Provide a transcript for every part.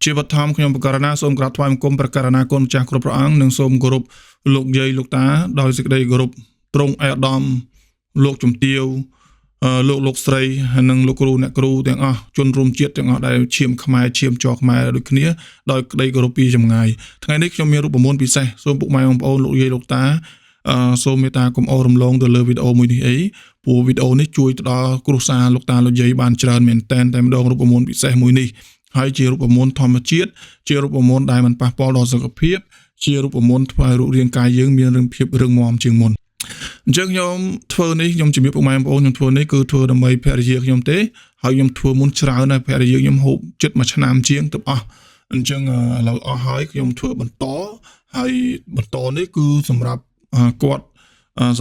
ជាបឋមខ្ញុំបករណាសូមក្រាបថ្វាយបង្គំព្រះករណាគុណម្ចាស់គ្រប់ព្រះអង្គនិងសូមគោរពលោកយាយលោកតាដោយសេចក្តីគោរពទ្រង់ឯកឧត្តមលោកជំទាវលោកស្រីនិងលោកគ្រូអ្នកគ្រូទាំងអស់ជនរួមជាតិទាំងអស់ដែលឈាមខ្មែរឈាមចរខ្មែរដូចគ្នាដោយក្តីគោរពពីចម្ងាយថ្ងៃនេះខ្ញុំមានរូបមន្តពិសេសសូមពុកម៉ែបងប្អូនលោកយាយលោកតាសូមមេត្តាកុំអូររំលងទៅលើវីដេអូមួយនេះអីព្រោះវីដេអូនេះជួយទៅដល់គ្រួសារលោកតាលោកយាយបានច្រើនមែនតែម្ដងរូបមន្តពិសេសមួយនេះហើយជារូបមន្តធម្មជាតិជារូបមន្តដែលមិនប៉ះពាល់ដល់សុខភាពជារូបមន្តធ្វើឲ្យរូបរាងកាយយើងមានភាពរឹងមាំជាងមុនអញ្ចឹងខ្ញុំធ្វើនេះខ្ញុំជំរាបពុកម៉ែបងប្អូនខ្ញុំធ្វើនេះគឺធ្វើដើម្បីភរិយាខ្ញុំទេហើយខ្ញុំធ្វើមុនច្រើនហើយភរិយាខ្ញុំហូបជិត1ឆ្នាំជាងទៅអស់អញ្ចឹងឥឡូវអស់ហើយខ្ញុំធ្វើបន្តហើយបន្តនេះគឺសម្រាប់គាត់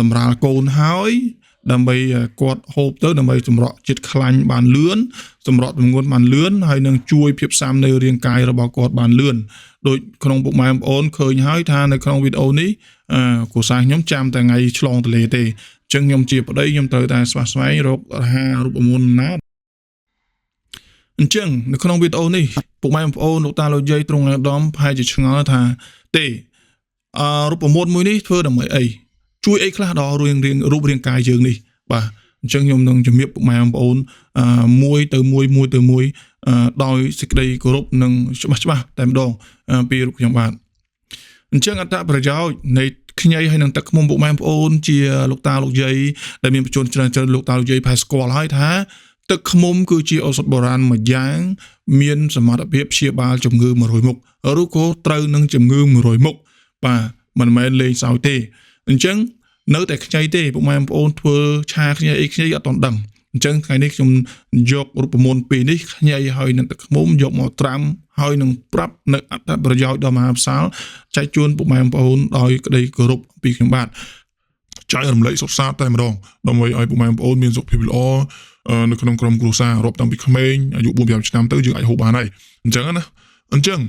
សម្រាប់កូនហើយដើម្បីគាត់ហូបទៅដើម្បីសម្រក់ចិត្តខ្លាញ់បានលឿនសម្រក់ទម្ងន់បានលឿនហើយនឹងជួយភាពស៊ាំនៅរាងកាយរបស់គាត់បានលឿនដូចក្នុងពុកម៉ែបងប្អូនឃើញហើយថានៅក្នុងវីដេអូនេះគ្រួសារខ្ញុំចាំតែថ្ងៃឆ្លងទន្លេទេអញ្ចឹងខ្ញុំជាប្តីខ្ញុំត្រូវតែស្វះស្វែងរកអាហាររូបមន្តណាអញ្ចឹងនៅក្នុងវីដេអូនេះពុកម៉ែបងប្អូនលោកតាលោកយាយទ្រង់អាដាមប្រហែលជាឆ្ងល់ថាទេរូបមន្តមួយនេះធ្វើដើម្បីអីជួយអីខ្លះដល់រូបរាងកាយយើងនេះបាទអញ្ចឹងខ្ញុំនឹងជំរាបពុកម៉ែបងប្អូនមួយទៅមួយដោយសេចក្តីគោរពនិងច្បាស់តែម្ដងពីរូបខ្ញុំបាទអញ្ចឹងអត្ថប្រយោជន៍នៃខ្ញីហើយនឹងទឹកឃ្មុំពុកម៉ែបងប្អូនជាលោកតាលោកយាយដែលមានបញ្ជនច្រើនលោកតាលោកយាយផែស្គាល់ហើយថាទឹកឃ្មុំគឺជាឱសថបុរាណមួយយ៉ាងមានសមត្ថភាពព្យាបាលជំងឺ100មុខឬក៏ត្រូវនឹងជំងឺ100មុខបាទមិនមែនលេងសើចទេអញ្ចឹងនៅតែខ្ញីទេពុកម៉ែបងប្អូនធ្វើឆាខ្ញីអីខ្ញីអត់តន់ដឹងអញ្ចឹងថ្ងៃនេះខ្ញុំយករូបមន្តពីរនេះខ្ញីហើយនឹងទឹកឃ្មុំយកមកត្រាំហើយនឹងប្រាប់នៅអត្ថប្រយោជន៍ដ៏មហាសាលចែកជូនពុកម៉ែបងប្អូនដោយក្តីគោរពពីខ្ញុំបាទចែករំលែកសុខសាន្តតែម្ដងដើម្បីឲ្យពុកម៉ែបងប្អូនមានសុខភាពល្អនៅក្នុងក្រុមគ្រួសាររាប់តាំងពីក្មេងអាយុ4-5ឆ្នាំទៅយើងអាចហូបបានហើយអញ្ចឹងណាអញ្ចឹង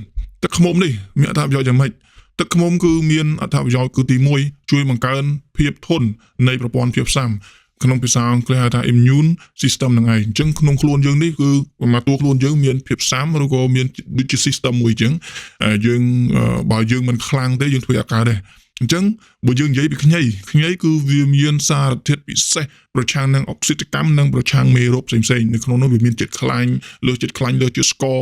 ទឹកឃ្មុំនេះមានអត្ថប្រយោជន៍យ៉ាងម៉េចទឹកឃ្មុំគឺមានអត្ថប្រយោជន៍គឺទី1ជួយបង្កើនភាពធន់នៃប្រព័ន្ធភាពស៊ាំក្នុងភាសាអង់គ្លេសហៅថា immune system ហ្នឹងឯងអញ្ចឹងក្នុងខ្លួនយើងនេះគឺមកតួខ្លួនយើងមានភាពស៊ាំឬក៏មានដូចជា system មួយអញ្ចឹងយើងបើយើងមិនខ្លាំងទេយើងធ្វើអាការដែរអញ្ចឹងបើយើងនិយាយពីខ្ញីគឺវាមានសារធាតុពិសេសប្រឆាំងនឹងអុកស៊ីតកម្មនិងប្រឆាំងមេរោគផ្សេងៗនៅក្នុងនោះវាមានជាតិខ្លាញ់លើជាតិខ្លាញ់លើជាតិស្ករ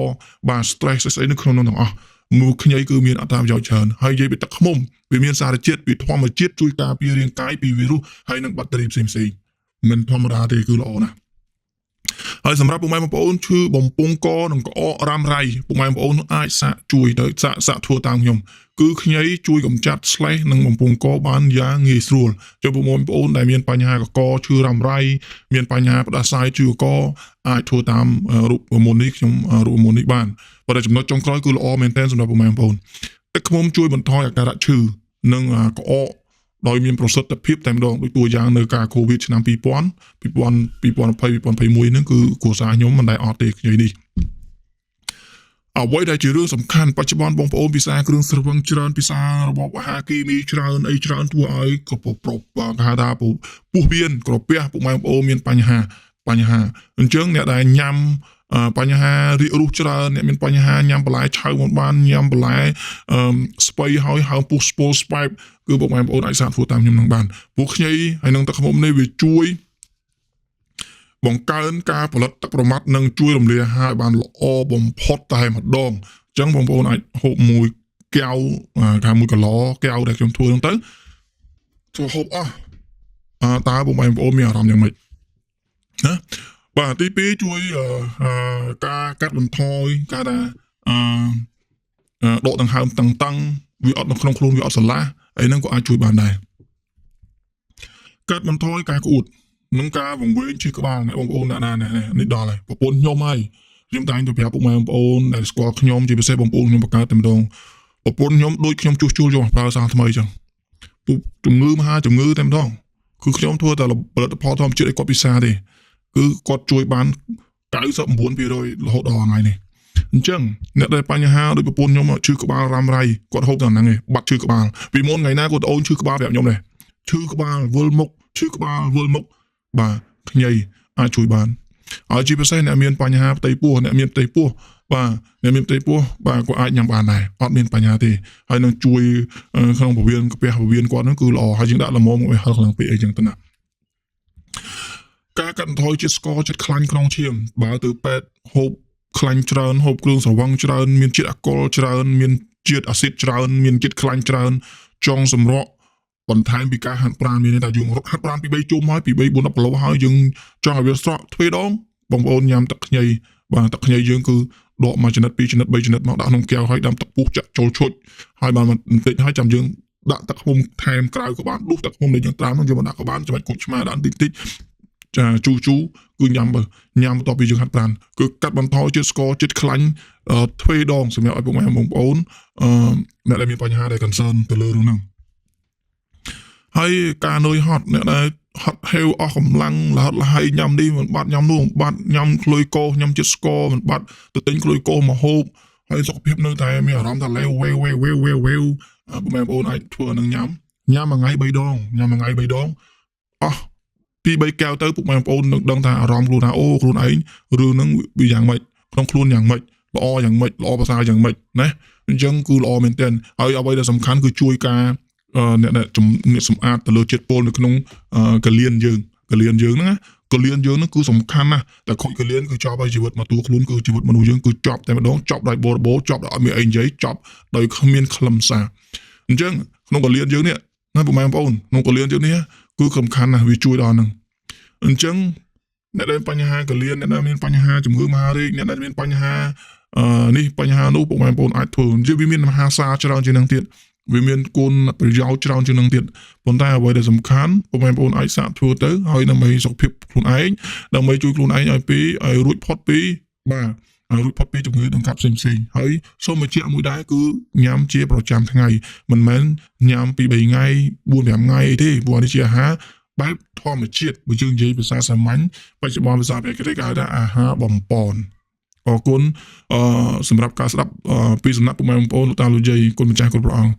បាទ stress ស្អីនៅក្នុងនោះទាំងអស់មួយខ្ញីគឺមានអត្ថប្រយោជន៍ច្រើនហើយនិយាយពីទឹកឃ្មុំវាមានសារជាតិពីធម្មជាតិជួយការពាររាងកាយពីវីរុសហើយនិងបាក់តេរីផ្សេងៗមិនធម្មតាទេគឺល្អណាស់ហើយសម្រាប់ពុកម៉ែបងប្អូនឈឺបំពង់កនិងក្អករ៉ាំរ៉ៃពុកម៉ែបងប្អូនអាចសាកជួយទៅសាកធ្វើតាមខ្ញុំគឺខ្ញីជួយកម្ចាត់ស្លេសនិងបំពង់កបានយ៉ាងងាយស្រួលចូលពុកម៉ែបងប្អូនដែលមានបញ្ហាកកឈឺរ៉ាំរ៉ៃមានបញ្ហាផ្ដាសាយឈឺកកអាចធ្វើតាមរូបមន្តនេះខ្ញុំរូបមន្តនេះបានប៉ុន្តែចំណុចចុងក្រោយគឺល្អមែនទែនសម្រាប់ពុកម៉ែបងប្អូនទឹកឃ្មុំជួយបន្ថយអាការៈឈឺនិងក្អកដោយមានប្រសិទ្ធភាពតែម្ដងដូចតួយ៉ាងនៅការកូវីដឆ្នាំ2020 2021ហ្នឹងគឺគ្រួសារខ្ញុំមិនដែលអត់ទេខ្ញីនេះអ្វីដែលជារឿងសំខាន់បច្ចុប្បន្នបងប្អូនពិសាគ្រឿងស្រវឹងច្រើនពិសារបបអាហារគីមីច្រើនអីច្រើនធ្វើឲ្យក៏ប្រពហៅថាពោះវៀនក្រពះពុកម៉ែបងប្អូនមានបញ្ហាអញ្ចឹងអ្នកដែលញ៉ាំបញ្ហារាគរូសច្រើនអ្នកមានបញ្ហាញ៉ាំបន្លែឆៅមិនបានញ៉ាំបន្លែស្ពៃហើយហើមពុះស្ពុលស្បែបគឺពុកម៉ែបងប្អូនអាចសាកធ្វើតាមខ្ញុំនឹងបានពួកខ្ញីហើយនឹងទឹកឃ្មុំនេះវាជួយបង្កើនការផលិតទឹកប្រមាត់និងជួយរំលាយអាហារឲ្យបានល្អបំផុតតែម្ដងអញ្ចឹងបងប្អូនអាចហូបមួយកែវថាមួយកន្លកែវដែលខ្ញុំធ្វើហ្នឹងទៅចូលហូបអស់តើបងប្អូនមានអារម្មណ៍យ៉ាងម៉េចណាបាទទី2ជួយការកាត់បន្ថយការថាដកដង្ហើមតឹងវាអត់នៅក្នុងខ្លួនវាអត់ស្រឡះអីហ្នឹងក៏អាចជួយបានដែរកាត់បន្ថយការក្អួតនិងការវង្វេងឈឺក្បាលអ្នកបងប្អូនណានេះដល់ហើយប្រពន្ធខ្ញុំហើយខ្ញុំតែងទៅប្រាប់ពុកម៉ែបងប្អូនដែលស្គាល់ខ្ញុំជាពិសេសបងប្អូនខ្ញុំបង្កើតតែម្ដងប្រពន្ធខ្ញុំដូចខ្ញុំជួសជុលយកមកប្រើសារថ្មីអញ្ចឹងពុកជំងឺមហាជំងឺតែម្ដងគឺខ្ញុំធ្វើតែផលិតផលធម្មជាតិឲ្យគាត់ពិសាទេគឺគាត់ជួយបាន 99% រហូតដល់ថ្ងៃនេះអញ្ចឹងអ្នកដែលបញ្ហាដូចប្រពន្ធខ្ញុំឈឺក្បាលរ៉ាំរ៉ៃគាត់ហូបតែហ្នឹងឯងបាត់ឈឺក្បាលពីមុនថ្ងៃណាគាត់អូនឈឺក្បាលប្រាប់ខ្ញុំដែរឈឺក្បាលវល់មុខឈឺក្បាលវល់មុខបាទខ្ញីអាចជួយបានហើយជាពិសេសអ្នកមានបញ្ហាផ្ទៃពោះអ្នកមានផ្ទៃពោះ បាទអ្នកមានផ្ទៃពោះបាទក៏អាចញ៉ាំបានដែរអត់មានបញ្ហាទេហើយនឹងជួយក្នុងពោះវៀនកាពះពោះវៀនគាត់ហ្នឹងគឺល្អហើយយើងដាក់ល្មមឲ្យហឹរខ្លាំងពេកអីចឹងទៅណាការកាត់បន្ថយជាតិស្ករជាតិខ្លាញ់ក្នុងឈាមបើទៅពេទ្យហូបខ្លាញ់ច្រើនហូបគ្រឿងស្រវឹងច្រើនមានជាតិអាល់កុលច្រើនមានជាតិអាស៊ីតច្រើនមានជាតិខ្លាញ់ច្រើនចង់សម្រក់បន្ថែមពីការហាត់ប្រាណមានន័យថាយើងរកហាត់ប្រាណពី3ជុំហើយពី3 4 10គីឡូហើយយើងចង់ឲ្យវាស្រក់ទ្វេដងបងប្អូនញ៉ាំទឹកខ្ញីបាទទឹកខ្ញីយើងគឺដកមួយចំណិត2ចំណិត3ចំណិតមកដាក់ក្នុងកែវហើយដាំទឹកពុះចាក់ចូលឈុចហើយបានបន្តិចហើយចាំយើងដាក់ទឹកឃ្មុំថែមក្រៅក៏បានដុសទឹកឃ្មុំដែលយើងត្រាំនោះយើងមកដាក់ក៏បានចំណុចគុកឆ្មាដាក់បន្តិចចាជូគឺញ៉ាំបន្ទាប់ពីយើងហាត់ប្រាណគឺកាត់បន្ថយជាតិស្ករជាតិខ្លាញ់ទ្វេដងសម្រាប់ឲ្យពុកម៉ែបងប្អូនអ្នកដែលមានបញ្ហាដែល concern ទៅលើរឿងហ្នឹងហើយការនឿយហត់អ្នកដែលហត់ហេវអស់កម្លាំងលហត់លហើយញ៉ាំនេះមិនបាត់ញ៉ាំនោះមិនបាត់ញ៉ាំក្លុយកោសញ៉ាំជាតិស្ករមិនបាត់ទៅទិញក្លុយកោសមកហូបហើយសុខភាពនៅតែមានអារម្មណ៍ថាលេវវេបងប្អូនអាចធ្វើនឹងញ៉ាំមួយថ្ងៃ3ដងអស់ពី3កែវទៅពុកម៉ែបងប្អូននឹងដឹងថាអារម្មណ៍ខ្លួនថាអូខ្លួនឯងរឿងហ្នឹងវាយ៉ាងម៉េចក្នុងខ្លួនយ៉ាងម៉េចល្អយ៉ាងម៉េចល្អប្រសើរយ៉ាងម៉េចណាអញ្ចឹងគឺល្អមែនទែនហើយអ្វីដែលសំខាន់គឺជួយការអ្នកសម្អាតទៅលើជាតិពុលនៅក្នុងកលៀនយើងហ្នឹងគឺសំខាន់ណាស់តែខូចកលៀនគឺចប់ហើយជីវិតមកតួខ្លួនគឺជីវិតមនុស្សយើងគឺចប់តែម្ដងចប់ដោយបរបោចប់ដោយអត់មានអីនិយាយចប់ដោយគ្មានខ្លឹមសារអញ្ចឹងក្នុងកលៀនយើងនេះណាពុកម៉ែបងប្អូនក្នុងកលៀនយើងនេះគឺសំខាន់ណាស់វាជួយដល់ហ្នឹងអញ្ចឹងអ្នកដែលមានបញ្ហាកលៀនអ្នកដែលមានបញ្ហាជំងឺមហារីកអ្នកដែលមានបញ្ហានេះបញ្ហានោះពុកម៉ែបងប្អូនអាចធ្វើនិយាយវាមានមហាសាច្រើនជាងនឹងទៀតវាមានគុណប្រយោជន៍ច្រើនជាងនឹងទៀតប៉ុន្តែអ្វីដែលសំខាន់ពុកម៉ែបងប្អូនអាចសាកធ្វើទៅហើយដើម្បីសុខភាពខ្លួនឯងដើម្បីជួយខ្លួនឯងឲ្យរួចផុតពីជំងឺដង្កាត់ផ្សេងហើយសូមបញ្ជាក់មួយដែរគឺញ៉ាំជាប្រចាំថ្ងៃមិនមែនញ៉ាំពី3ថ្ងៃ4 5ថ្ងៃអីទេព្រោះនេះជាអាហារបែបធម្មជាតិបើយើងនិយាយភាសាសាមញ្ញបច្ចុប្បន្នភាសាបច្ចេកទេសគេហៅថាអាហារបំពន់អរគុណសម្រាប់ការស្ដាប់ពីសំណាក់ពុកម៉ែបងប្អូនលោកតាលោកយាយគុណម្ចាស់គ្រប់ព្រះអង្គ